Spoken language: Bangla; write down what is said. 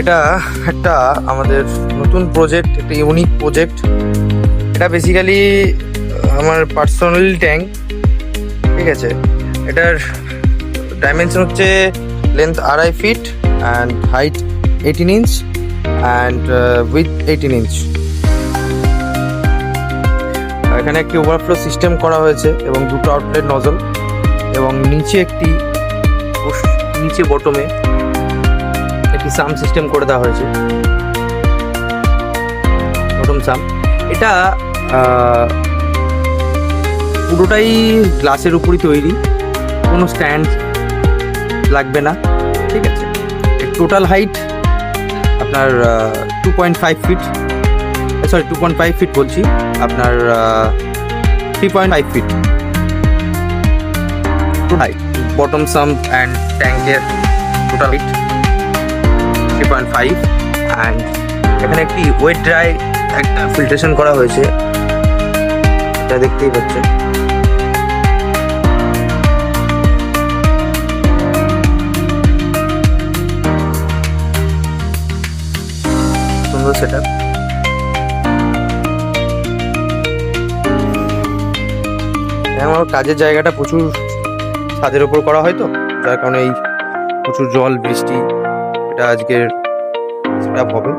এটা একটা আমাদের নতুন প্রজেক্ট, একটা ইউনিক প্রজেক্ট। এটা বেসিক্যালি আমার পার্সোনাল ট্যাঙ্ক, ঠিক আছে। এটার ডাইমেনশন হচ্ছে length 2.5 feet and height 18 inch and with 18 inch. এখানে একটি ওভারফ্লো সিস্টেম করা হয়েছে এবং দুটো আউটলেট নজল, এবং নিচে বটমে একটি সাম সিস্টেম করে দেওয়া হয়েছে, বটম সাম। এটা পুরোটাই গ্লাসের উপরই তৈরি, কোনো স্ট্যান্ড লাগবে না, ঠিক আছে। টোটাল হাইট আপনার 2.5 ফিট, সরি 2.5 ফিট বলছি, আপনার 3.5 feet height. Bottom sump and ট্যাঙ্কের টোটাল হাইট 3.5। অ্যান্ড এখানে একটি ওয়েট ড্রাই একটা ফিল্ট্রেশন করা হয়েছে, এটা দেখতেই পাচ্ছেন। সুন্দর সেটআপ। আমার কাজের জায়গাটা প্রচুর ছাদের ওপর করা হয়, তো যার কারণে এই প্রচুর জল বৃষ্টি, এটা আজকের সেটআপ হবে।